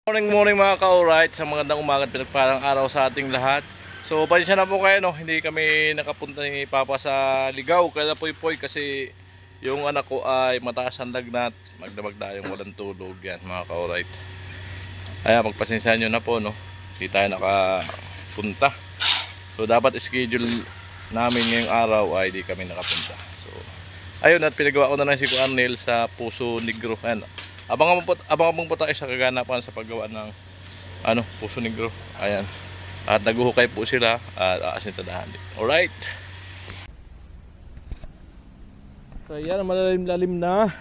Morning mga ka-alright, sa magandang umaga at pinagpalang araw sa ating lahat. So pasensya na po kayo, no? Hindi kami nakapunta ni Papa sa Ligaw kaya poy-poy kasi yung anak ko ay mataas ang lagnat, magdamag tayong walang tulog yan mga ka-alright. Kaya magpasensya nyo na po, no? Hindi tayo nakapunta. So dapat schedule namin ngayong araw ay di kami nakapunta. So ayun, at pinagawa ko na lang si Arnel sa Puso Negro. Abangan mo po tayo sa kaganapan sa paggawa ng Puso Negro. Ayan. At naguhukay po sila at aasintadahan din. Alright. So ayan, malalim-lalim na.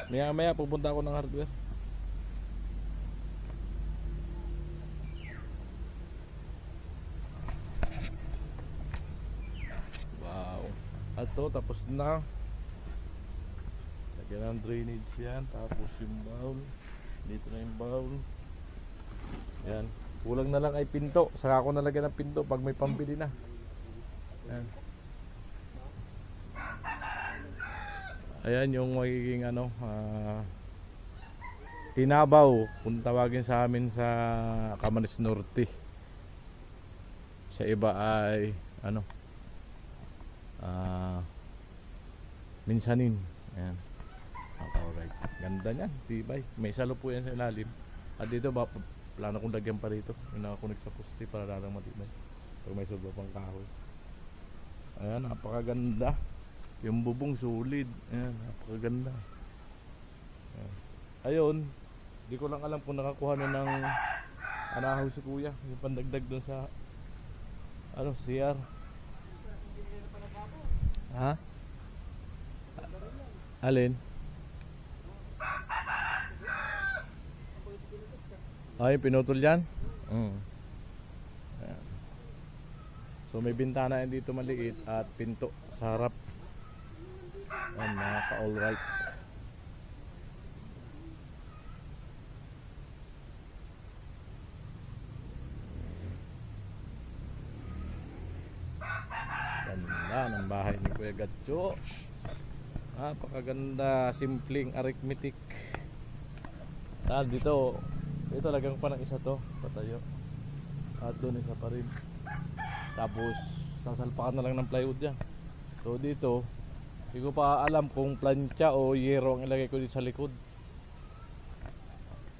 Maya pupunta ako ng hardware. Wow. At to, tapos na. Lagyan ng drainage yan, tapos yung bowl, dito na yung bowl. Yan, kulang na lang ay pinto. Saka ako nalagyan ng pinto pag may pambili na. Yan. Ayan yung magiging tinabaw kung tawagin sa amin sa Camarines Norte. Sa iba ay minsanin. Ayan. Alright, ganda niyan, tibay. May salo po yan sa ilalim. At dito plano kong lagyan pa rito yung nakakunik sa poste para larang matibay pag may sobra pang kahoy. Ayan, napakaganda. Yung bubong solid. Ayan, napakaganda. Ayan. Ayun, di ko lang alam kung nakakuha na ng anahaw si kuya, yung pandagdag dun sa CR. Ha? Alin? Ay, pinutol yan? Ayan. So may bintana yan dito maliit at pinto sa harap. Ayan, mga ka-alright. Ganda ng bahay ni Kuya Gatcho. Napakaganda, simpleng arithmetic. Dito lagang pa ng isa to, patayo. At doon isa pa rin. Tapos sasalpakan na lang ng plywood yan. So dito, hindi ko pa alam kung plancha o yero ang ilagay ko dito sa likod.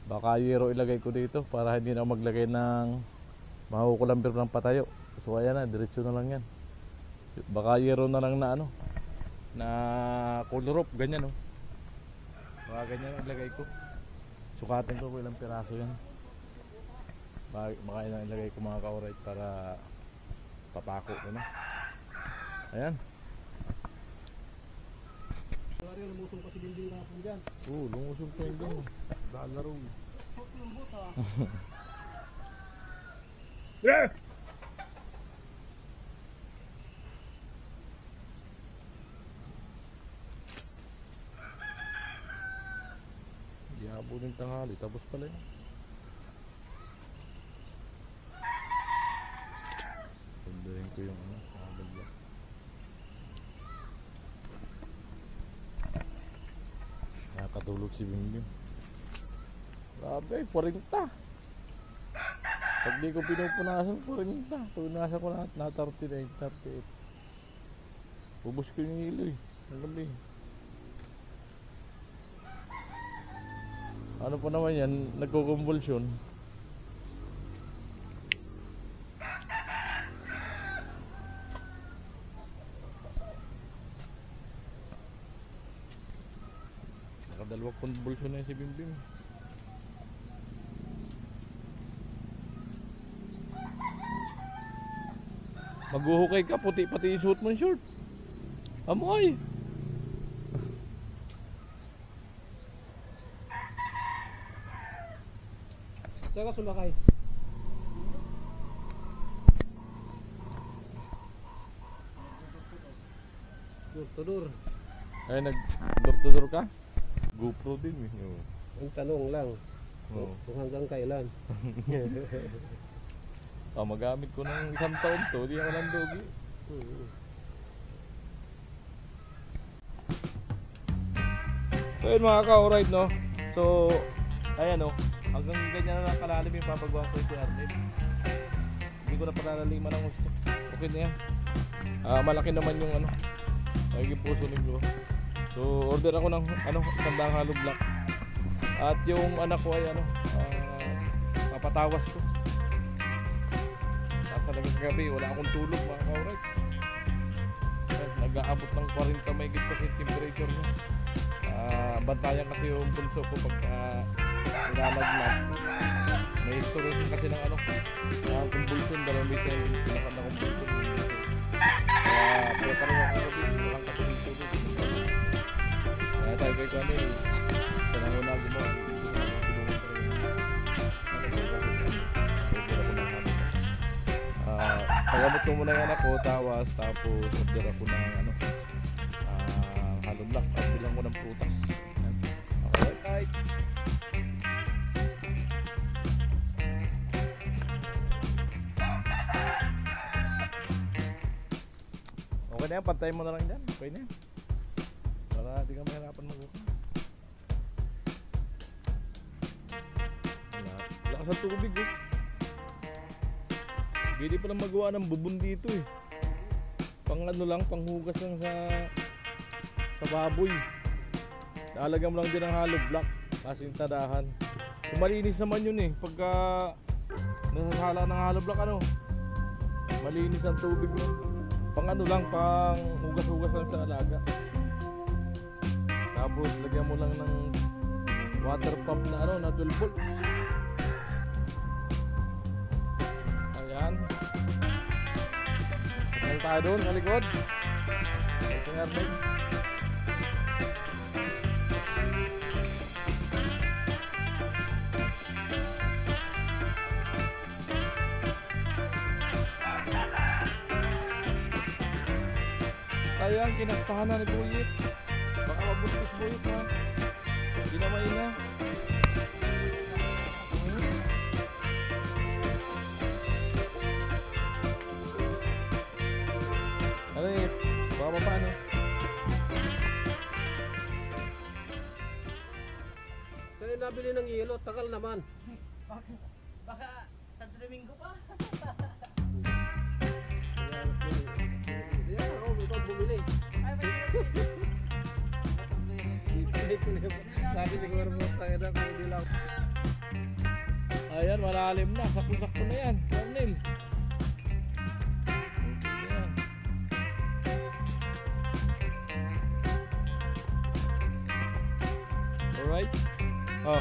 Baka yero ilagay ko dito para hindi na maglagay ng makukulambir ng patayo. So ayan na, diretso na lang yan. Baka yero na lang na na color roof, ganyan baka ganyan ang ilagay ko. Sukatin ko ilang piraso yan. Baka ilang ilagay ko mga ka-alright para papako ayan. Lumusong pa si Binding rapon dyan. Lumusong pa yun dyan. Daan na rin. Yeah! Habo ng tanghali, tapos pala yun. Tandahin ko yung maganda. Nakatulog si Bingbing. Grabe, 40. Pag di ko pinupunasan, 40. Punasan ko na 39, 38. Ubus ko yung hilo ang gabi. Ano pa naman yan, nagkukumbulsyon. Nakadalawang kumbulsyon na si Bimbim. Maghuhukay ka, puti pati yung suot mong short. Amoy! Saka sumakay. Dur-tudur. Ay, nag-dur-tudur ka? GoPro din Ang tanong lang, kung hanggang kailan. Magamit ko ng 1 taon to, di ako ng dogi. So yun mga ka-alright, no? So Ayan o, hanggang ganyan na lang kalalim yung papagawa ko si Arnel. Hindi ko na pananaliman ng gusto. Okay na yan. Malaki naman yung ano, magiging puso ni bro. So order ako ng ano, isang hollow block. At yung anak ko ay ano, papatawas ko. Nasa lamig gabi, wala akong tulog mga kaurat. Nag-aabot ng 40 may git kasi temperature niya. Bantayan kasi yung pulso ko pagka nilalaglag. May history kasi ng ano, convulsion, dalawang beses yung pinakanda convulsion. Kaya pwede rin ako gabi, walang katulog-tulog. Kaya tayo kay Kuanil, panangunag mo, pagamot ko muna yung anak ko, tawas, tapos order ako ng ano, hollow block, at bilang ko ng prutas. Alright. Okay na yan, pantayin mo na lang dyan. Okay na yan. Para di ka mahirapan mag-ukay. Lakas ang tubig eh. Hindi pa lang magawa ng bubon dito eh. Pang ano lang, panghugas lang sa baboy. Lalagyan mo lang din ng hollow block kasi yung tadahan. Kung malinis naman yun eh. Pagka nasasala ng hollow block ano, malinis ang tubig mo. Pang ano lang, pang hugas-hugas lang sa alaga. Tapos lagyan mo lang ng water pump na ano, na 12 volts. Ayan. Pasal tayo doon sa likod. Ito nga rin. Ayan, kinaktahan na ni Buyit. Baka mabuntis Buyit na. Ginamay na. Ano eh, baka mapanis. Sa'yo nabili ng yelo, tagal naman. Baka Santo Domingo pa. Yan, ako, ikaw bumili. Ay, Sabi siguro mo, tayo na kung hindi lang. Ayan, malalim na. Sakto-sakto na yan. Arnel. Ayan. Alright. Oh.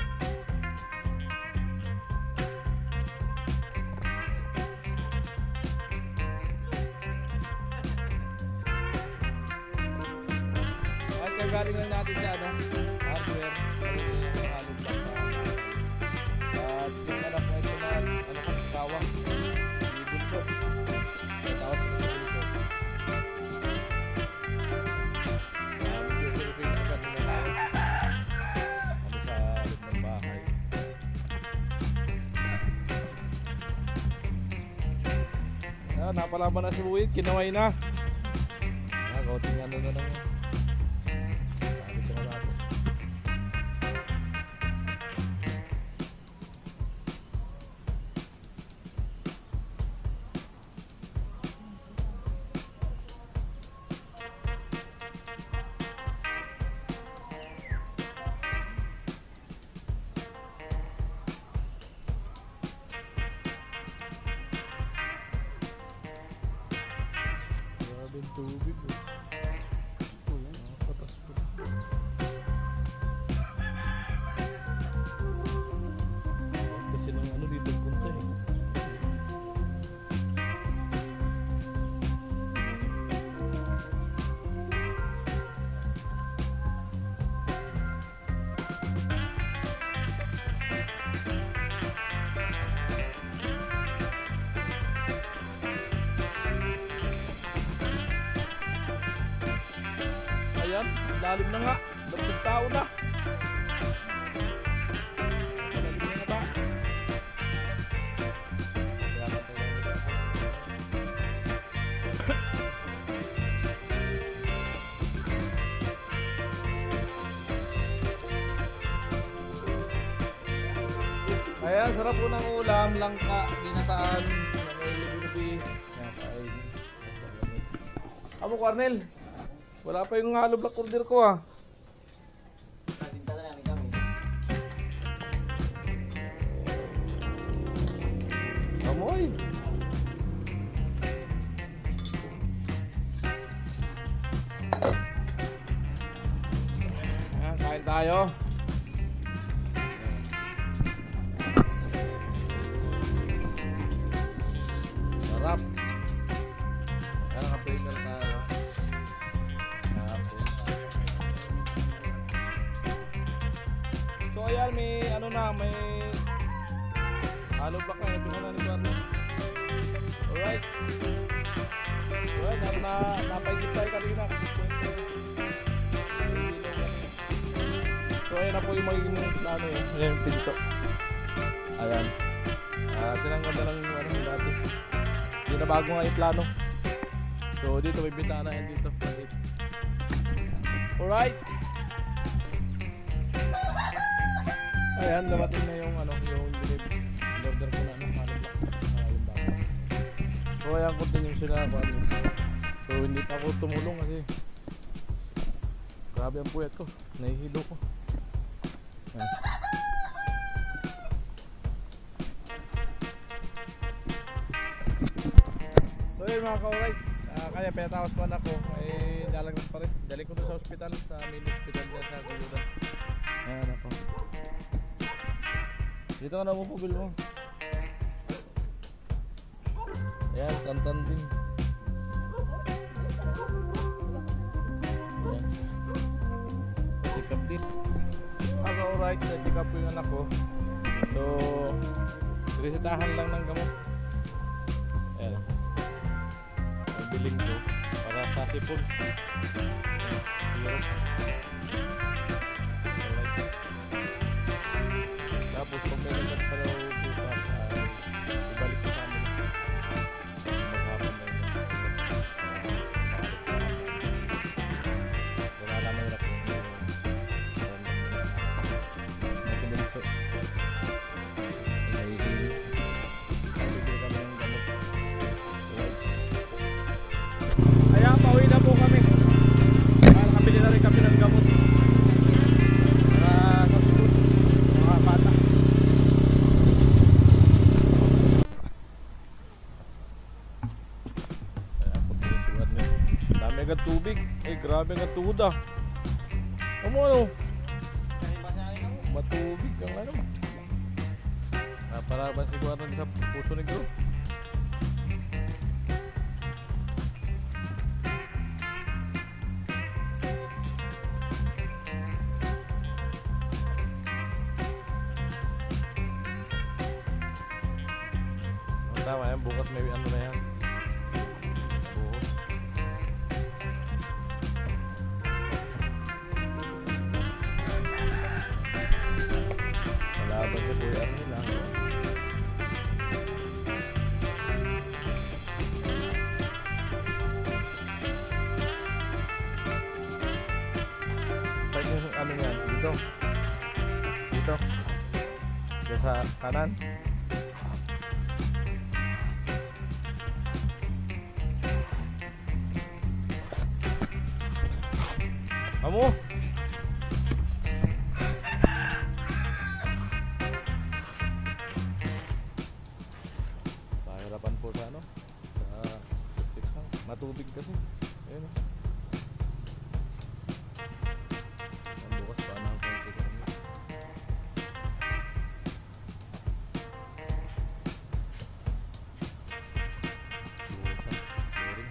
At kagaling lang natin sa ano, hardware. Yung hollow block na. At yung anak ko ito na ano ko, kawa. Yung bunso. May tawag ko sa bunso. Medyo Pilipino ko kanina na ano sa loob ng bahay. Ayan, napalaban na si Buwit, kinaway na. Kauting ano na lang yan. Sabi ko na natin. Grabe yung tubig eh. Patas po. Kasi nang ano dito punta eh. Ayan, lalim na nga. Bagtas tao na. Lalim na nga ba? Kaya natin lang nila. Ayan, sarap po ng ulam, langka, ginataan, na may lubi-lubi. Ayan, kain. Amo, Cornel, wala pa yung halo black order ko ah. Tinta na namin kami. Amoy. Ayan, kain tayo. Sarap. Ayan, nakapigal tayo. Ayan. So ayan, may ano na, may halo black na, ito na ni Barney. Alright. Alright, napaigip tayo kanina. So ayan na po yung magiging plano eh. Ayan yung pinto. Ayan. Tinanggal na lang yung ano yung dati. Hindi na bago nga yung plano. So dito may bintana yan dito. Alright. Ayan, dumating na yung ano, yung order ko na ano, halo black. Yung bago. So ayan, continue sila ako ano. So hindi pa ako tumulong kasi grabe ang puyat ko. Nahihilo ko. Ayan. So yun mga ka-alright, kaya pinatawas pa na ako ay lalagnas pa rin. Dali ko doon sa ospital, sa main hospital dyan sa Guludan. Ayan ako. Dito ka na mo pubil mo. Ayan, tantan din. Ayan. Sikap din. Alright, sikap po yung anak ko. So, resetahan lang ng gamot. Ayan. Biling ko para sa sipon. Ayan. Tapos pag may lagat pa daw bukas ay ibalik ko sa amin. Maghapon na yun. Wala naman yung nakikita. Ayan, pauwi na po kami. Nakabili na rin kami ng gamot para sa sipon, mga bata. Ayan, pagkisulat niya. Dami agad tubig. Eh, grabe agad tuhod ah. Ano? Matubig ang ano. Para ba siguro sa puso negro. Tama yan, bukas may ano na yan. Buhos. Malaban si Kuya Arnie lang. Saan yung ano yan? Dito. Dito. Dito sa kanan. Amo. Pahirapan po sa ano? Sa septic tank. Matubig kasi. Ayun. Ang bukas pa na ang septic tank. Bukas. Boring.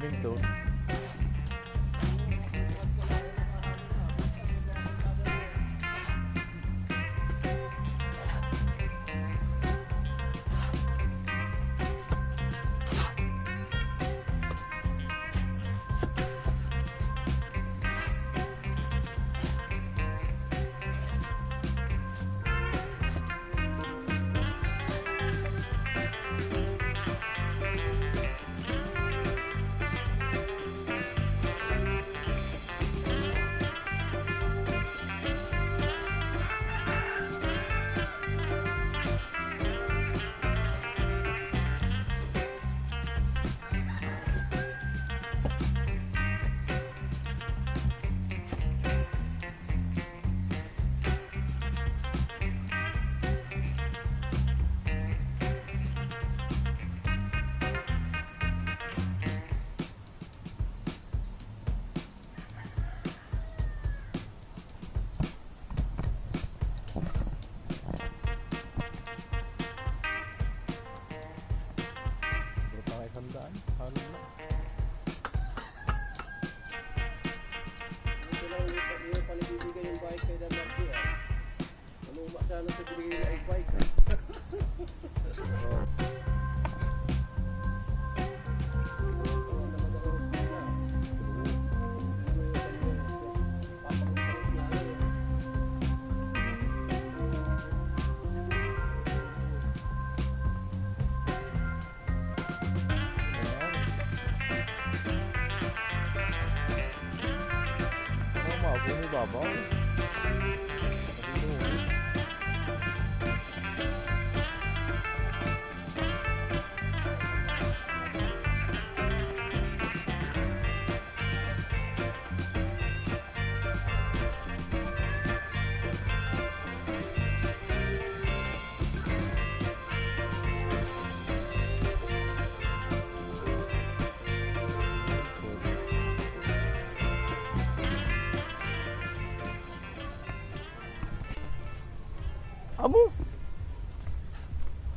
Minto. Ito lang yung palibibigay yung bike kay Damardi ah. Manuma sana sa binigay na bike ah. Ini babaw. Amo.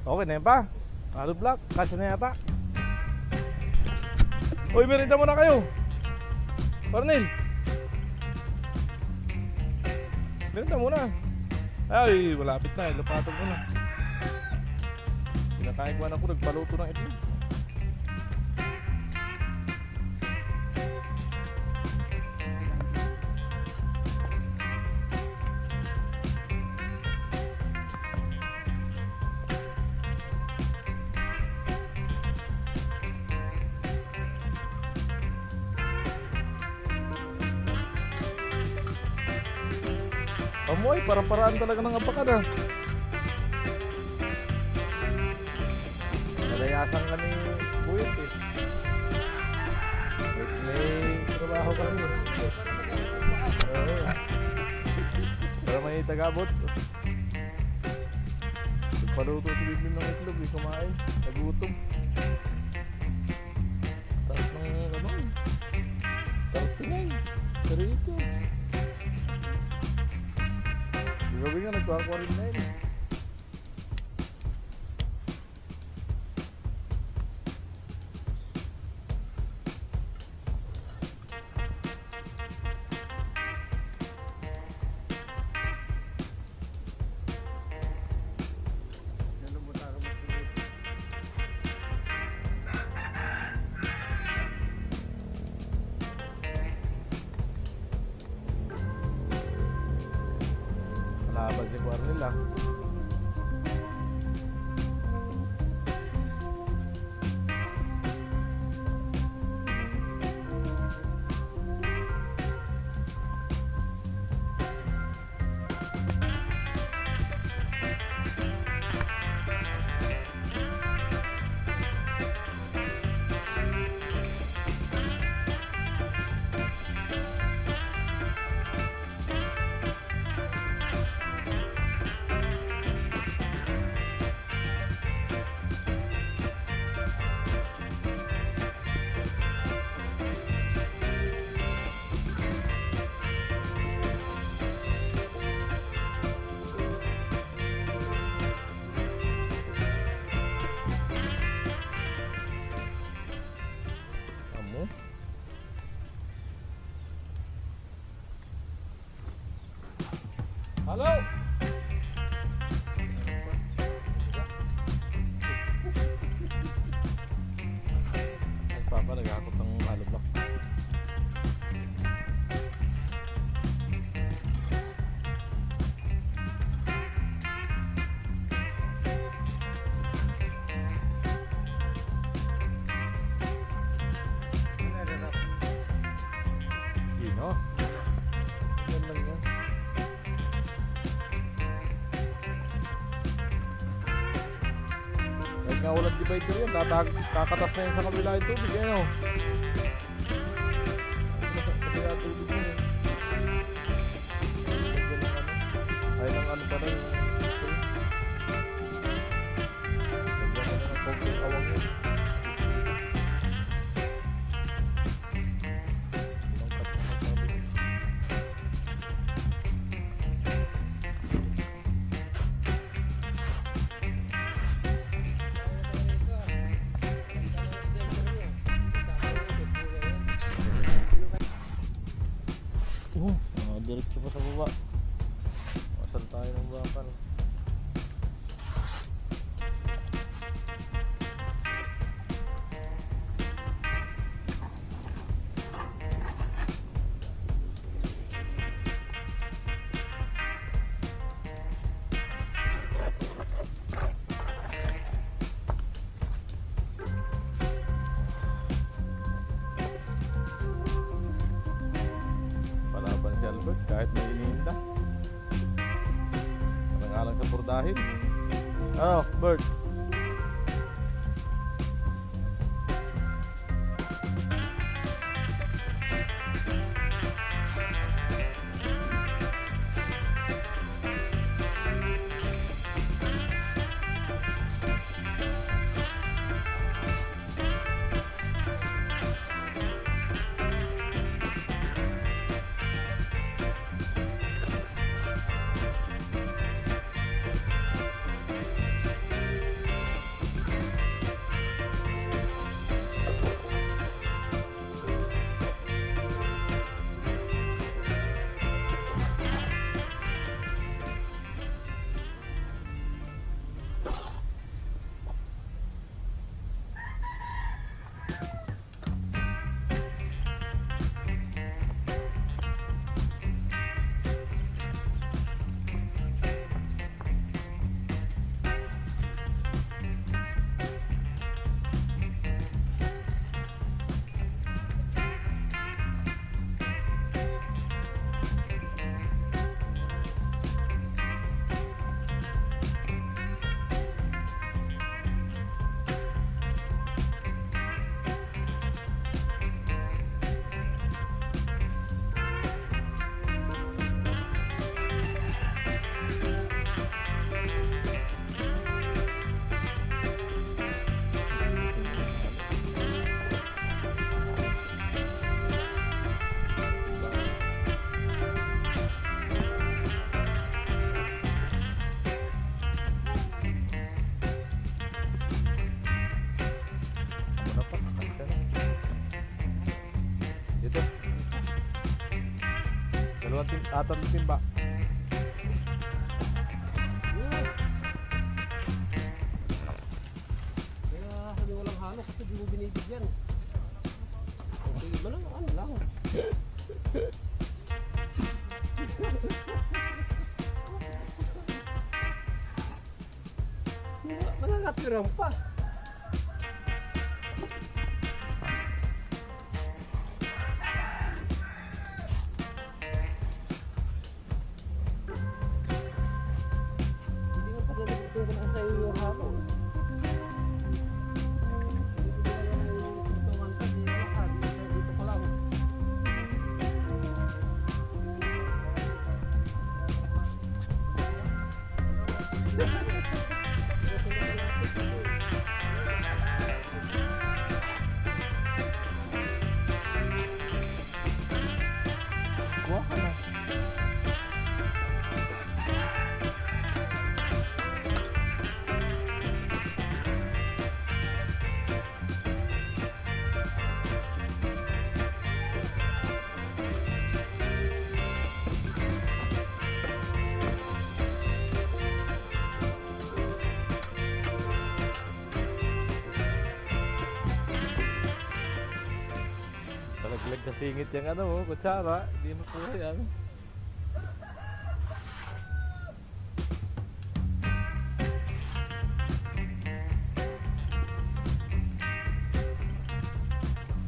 Okay na yan pa. Hollow block. Kasya na yata. Uy, merenda muna kayo. Parnel. Merenda muna. Ay, malapit na. Lapatog mo na. Pinakain ko na ako. Nagpaluto ng itlog. Amoy, parang-paraan talaga ng abakan ah. Nalayasan ka ni Buyet eh. May trabaho ka rin eh. Para may tagabot. Nagpaluto si Biblim ng itlog eh, kumain. Nagutom. Taas ng ano eh. Tartinay. Sarito. Gabi nga nagkakaroon na yun. Laban si Cornel ah. Halo! Papa, nag-akot ng alubak. Gino? Yan lang yan. Kahit nga walang divider yan, kakatas na yan sa kabila yung tubig, ano? Kabila yung tubig yan, eh. Ay, ng ano pa rin. Lagyan mo na ng konting awang yun. Diretso pa sa baba. Masal tayo ng bakal. Palaban si Albert kahit may iniinda. Nangalang sa pordahin. Ano, Bert? Tatang timba. Kaya sabi walang halos kasi di mo binibigyan. Okay ba lang? Ano lang? Manangapiram pa. Naglag sa singit yung ano, kutsara. Hindi makuha yan.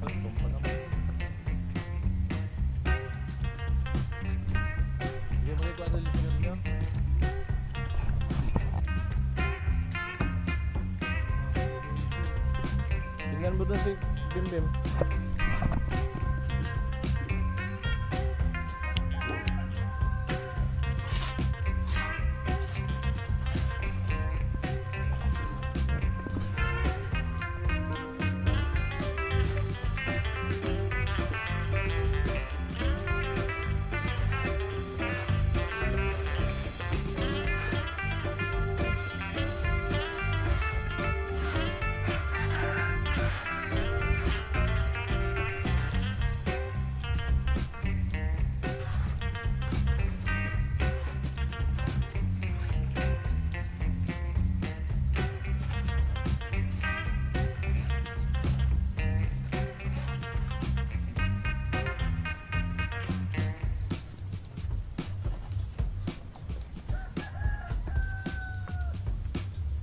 Tumpa naman. Hindi mo ikaw ano lisingan nyo? Tingnan mo doon si Bimbim.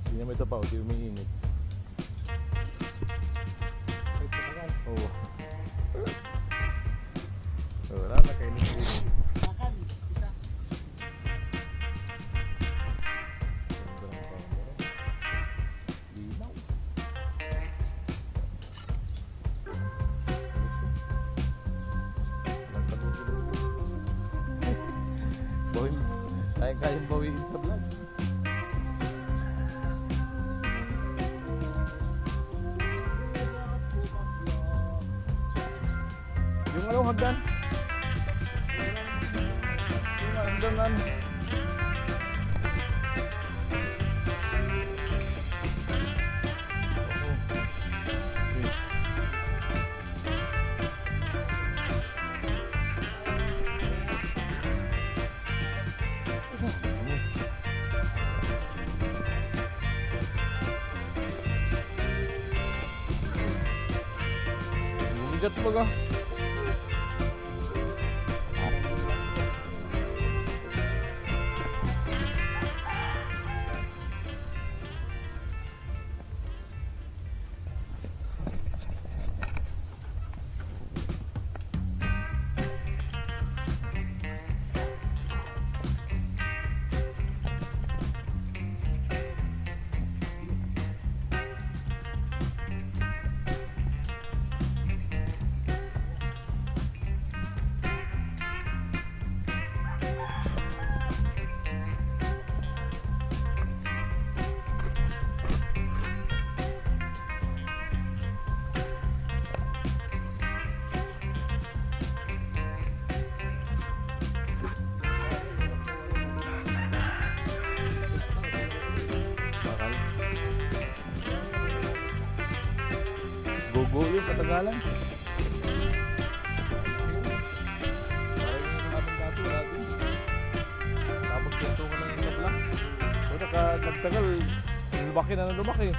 Hindi naman ito pa, hindi umiinit. Oo. Wala na kayo nag-init. Linaw. Bawin. Kayang bawiin sa vlog. Yung ano, hagdan? Yung hagdan na ano? Bigat baga. Gogo yung katagalan. Parang yung nakamang dato natin. Tapos pintungan na yung nabla. So nagtagal, lumaki na lumaki.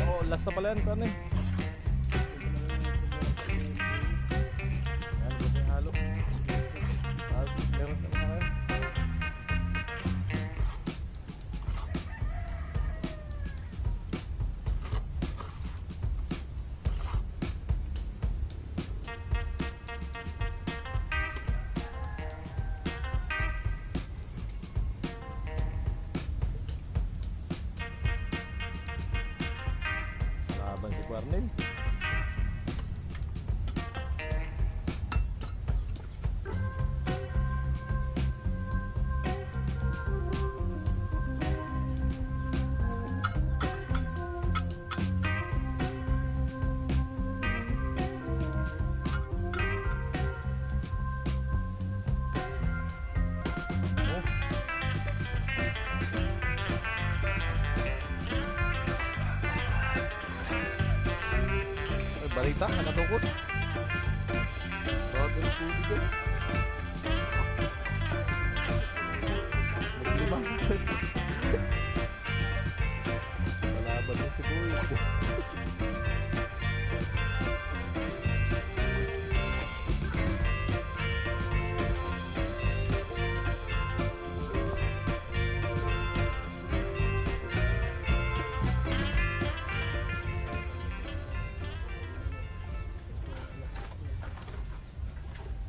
Oo, last na pala yan, paano eh. Yan, gusto yung halo. Meron na kayo. Laban si Quarnel. Balita, nakatukot. Bakit ang tubig yan? Naglimas. Wala Laban mo si Boy.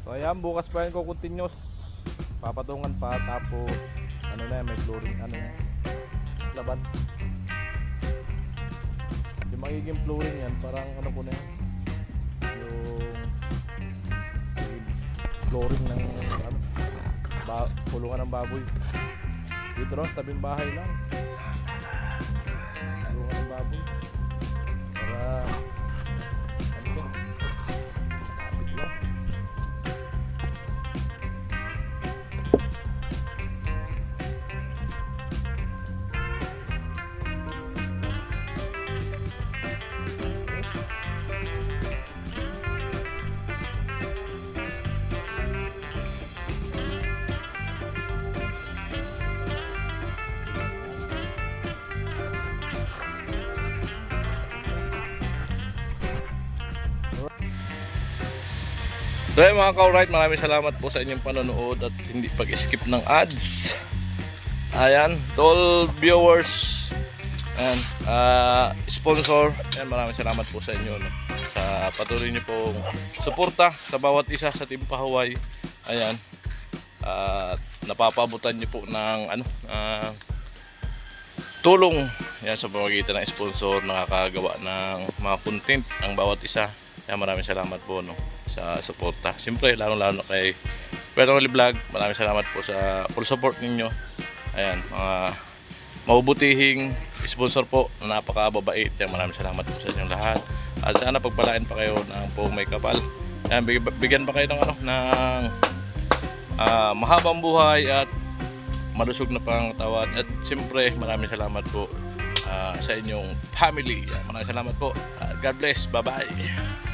So ayan, bukas pa yan ko continuous. Papatungan pa, tapos ano na yan, may flooring, ano yan, laban. Yung magiging flooring yan, parang ano po na yan, yung flooring ng ano, pulungan ng baboy. Dito ron, tabing bahay lang. Pulungan ng baboy. Para ano siya, kapit lang. So ayun mga ka-alright, maraming salamat po sa inyong panonood at hindi pag-skip ng ads. Ayan, to all viewers and sponsor, ayan, maraming salamat po sa inyo, no, sa patuloy niyo pong suporta sa bawat isa sa Team Pahuway. Ayan, napapabutan niyo po ng ano, tulong yan sa pamamagitan ng sponsor, nakakagawa ng mga content ang bawat isa. Ayan, maraming salamat po, no, sa suporta. Siyempre, lalo-lalo kay Kuya Rolly Vlog, maraming salamat po sa full support ninyo. Ayan, mga mabubutihing sponsor po na napakababait. Ayan, maraming salamat po sa inyong lahat. At sana pagpalain pa kayo ng po may kapal. Ayan, bigyan pa kayo ng, ano, ng mahabang buhay at malusog na pangatawan. At siyempre, maraming salamat po sa inyong family. Ayan, maraming salamat po. God bless. Bye-bye.